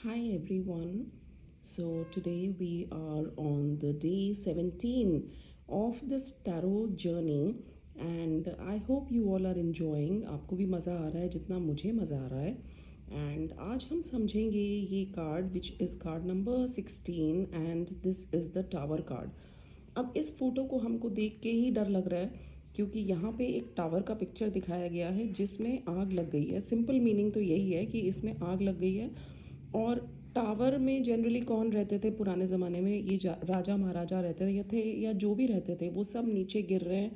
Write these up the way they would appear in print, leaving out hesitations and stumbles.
Hi everyone. So today we are on the day 17 of this tarot journey and I hope you all are enjoying. आपको भी मज़ा आ रहा है जितना मुझे मज़ा आ रहा है. एंड आज हम समझेंगे ये card which is card number 16 and this is the tower card. अब इस फोटो को हमको देख के ही डर लग रहा है क्योंकि यहाँ पे एक टावर का पिक्चर दिखाया गया है जिसमें आग लग गई है. सिंपल मीनिंग तो यही है कि इसमें आग लग गई है. और टावर में जनरली कौन रहते थे पुराने ज़माने में? ये राजा महाराजा रहते थे या जो भी रहते थे वो सब नीचे गिर रहे हैं.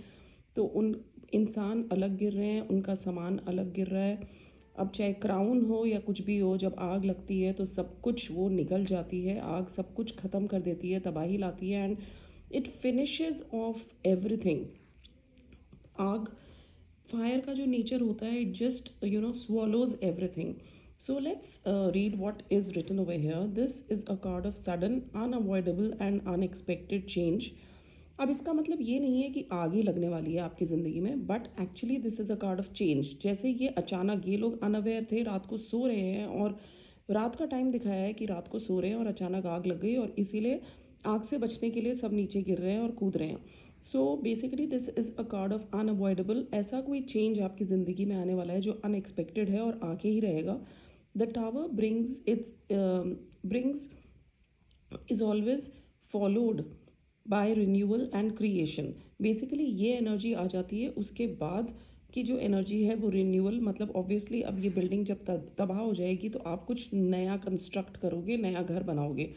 तो उन इंसान अलग गिर रहे हैं, उनका सामान अलग गिर रहा है. अब चाहे क्राउन हो या कुछ भी हो, जब आग लगती है तो सब कुछ वो निगल जाती है. आग सब कुछ ख़त्म कर देती है, तबाही लाती है and it finishes of everything. आग, फायर का जो नेचर होता है, it just swallows everything. So let's read what is written over here. This is a card of sudden, unavoidable and unexpected change. अब इसका मतलब ये नहीं है कि आग ही लगने वाली है आपकी ज़िंदगी में, but actually this is a card of change. जैसे ये अचानक, ये लोग अनअवेयर थे, रात को सो रहे हैं और रात का टाइम दिखाया है कि रात को सो रहे हैं और अचानक आग लग गई और इसीलिए आग से बचने के लिए सब नीचे गिर रहे हैं और कूद रहे हैं. So basically this is a card of unavoidable. ऐसा कोई चेंज आपकी ज़िंदगी में आने वाला है जो अनएक्सपेक्टेड है और आके ही रहेगा. The tower brings is always followed by renewal and creation. Basically ये एनर्जी आ जाती है उसके बाद की जो एनर्जी है वो रिन्यूअल. मतलब ऑब्वियसली अब ये बिल्डिंग जब तबाह हो जाएगी तो आप कुछ नया कंस्ट्रक्ट करोगे, नया घर बनाओगे.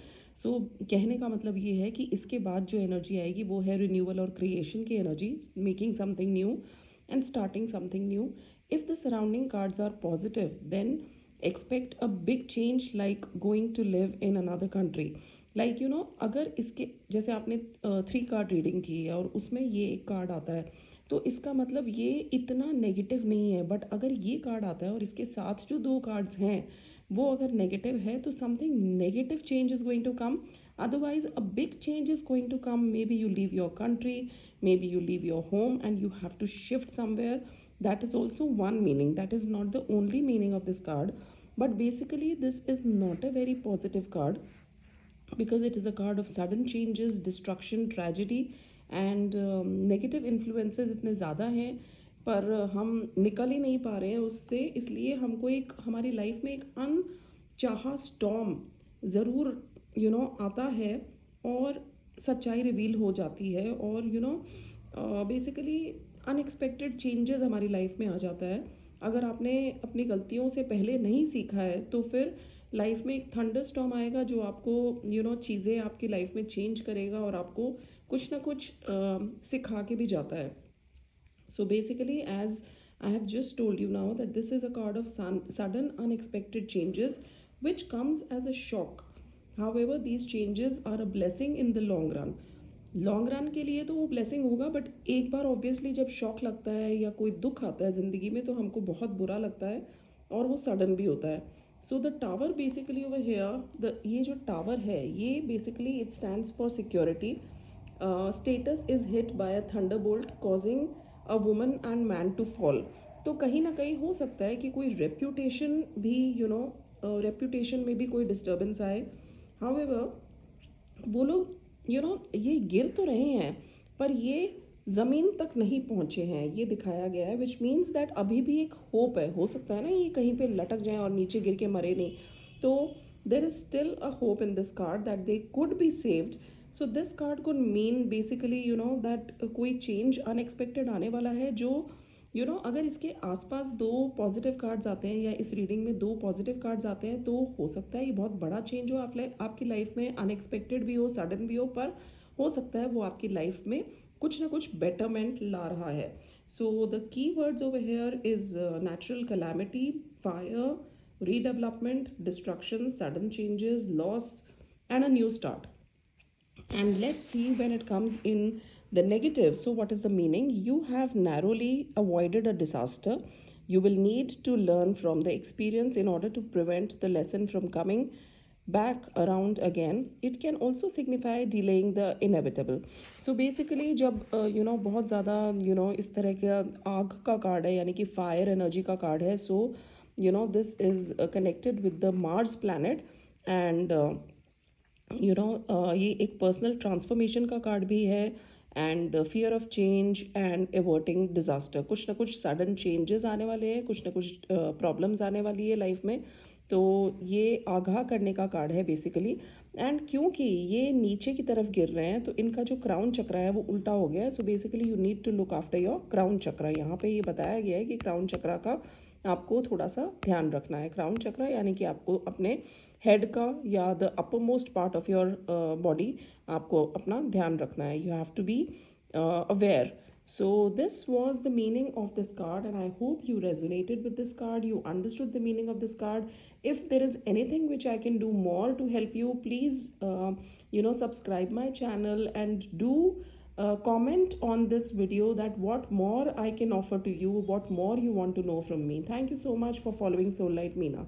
सो कहने का मतलब ये है कि इसके बाद जो एनर्जी आएगी वो है रिन्यूअल और क्रिएशन की energy, making something new and starting something new. If the surrounding cards are positive then expect a big change like going to live in another country. Like अगर इसके जैसे आपने 3 कार्ड रीडिंग की है और उसमें ये एक कार्ड आता है तो इसका मतलब ये इतना नेगेटिव नहीं है. बट अगर ये कार्ड आता है और इसके साथ जो 2 कार्ड्स हैं वो अगर नेगेटिव है तो something negative change is going to come. Otherwise, a big change is going to come. Maybe you leave your country, maybe you leave your home and you have to shift somewhere. That is also one meaning. That is not the only meaning of this card. But basically, this is not a very positive card because it is a card of sudden changes, destruction, tragedy and negative influences इतने ज़्यादा हैं पर हम निकल ही नहीं पा रहे हैं उससे. इसलिए हमको एक हमारी लाइफ में एक अनचाहा स्टॉर्म ज़रूर आता है और सच्चाई रिवील हो जाती है और बेसिकली अनएक्सपेक्टेड चेंजेस हमारी लाइफ में आ जाता है. अगर आपने अपनी गलतियों से पहले नहीं सीखा है तो फिर लाइफ में एक थंडर स्टॉर्म आएगा जो आपको चीज़ें आपकी लाइफ में चेंज करेगा और आपको कुछ ना कुछ सिखा के भी जाता है. So basically, as I have just told you now, that this is a card of sudden unexpected changes which comes as a shock. However, these changes are a blessing in the long run. Long run के लिए तो वो blessing होगा but एक बार obviously जब shock लगता है या कोई दुख आता है ज़िंदगी में तो हमको बहुत बुरा लगता है और वो सडन भी होता है. So the tower basically over here, the ये जो टावर है ये basically it stands for security. Status is hit by a thunderbolt causing a woman and man to fall. तो कहीं ना कहीं हो सकता है कि कोई रेप्यूटेशन भी रेप्यूटेशन में भी कोई डिस्टर्बेंस आए. हाउएवर वो लोग ये गिर तो रहे हैं पर ये ज़मीन तक नहीं पहुँचे हैं, ये दिखाया गया है. विच मीन्स दैट अभी भी एक होप है. हो सकता है ना ये कहीं पे लटक जाएं और नीचे गिर के मरे नहीं. तो there is still a hope in this card that they could be saved. So this card could mean basically that कोई चेंज अनएक्सपेक्टेड आने वाला है जो अगर इसके आसपास 2 पॉजिटिव कार्ड्स आते हैं या इस रीडिंग में 2 पॉजिटिव कार्ड्स आते हैं तो हो सकता है ये बहुत बड़ा चेंज हो आपकी लाइफ में. अनएक्सपेक्टेड भी हो, सडन भी हो, पर हो सकता है वो आपकी लाइफ में कुछ ना कुछ बेटरमेंट ला रहा है. So the key words over here is natural calamity, fire, redevelopment, destruction, sudden changes, loss and a new start. And let's see when it comes in the negative. So, what is the meaning? You have narrowly avoided a disaster. You will need to learn from the experience in order to prevent the lesson from coming back around again. It can also signify delaying the inevitable. So basically जब बहुत ज़्यादा इस तरह का आग का card है यानी कि फायर एनर्जी का कार्ड है. So this is connected with the Mars planet and ये एक पर्सनल ट्रांसफॉर्मेशन का कार्ड भी है, and fear of change and averting disaster. कुछ ना कुछ सडन चेंजेस आने वाले हैं, कुछ ना कुछ प्रॉब्लम्स आने वाली है लाइफ में। तो ये आगाह करने का कार्ड है बेसिकली। एंड क्योंकि ये नीचे की तरफ गिर रहे हैं तो इनका जो क्राउन चक्र है वो उल्टा हो गया है। So basically you need to look after your crown chakra. यहाँ पे ये बताया गया है कि क्राउन चक्र का आपको थोड़ा सा ध्यान रखना है। क्राउन चक्र यानी कि आपको अपने हेड का या the uppermost part of your body आपको अपना ध्यान रखना है। You have to be aware. So this was the meaning of this card, and I hope you resonated with this card, you understood the meaning of this card. If there is anything which I can do more to help you, please subscribe my channel and do comment on this video that what more I can offer to you, what more you want to know from me. Thank you so much for following Soul Light Meena.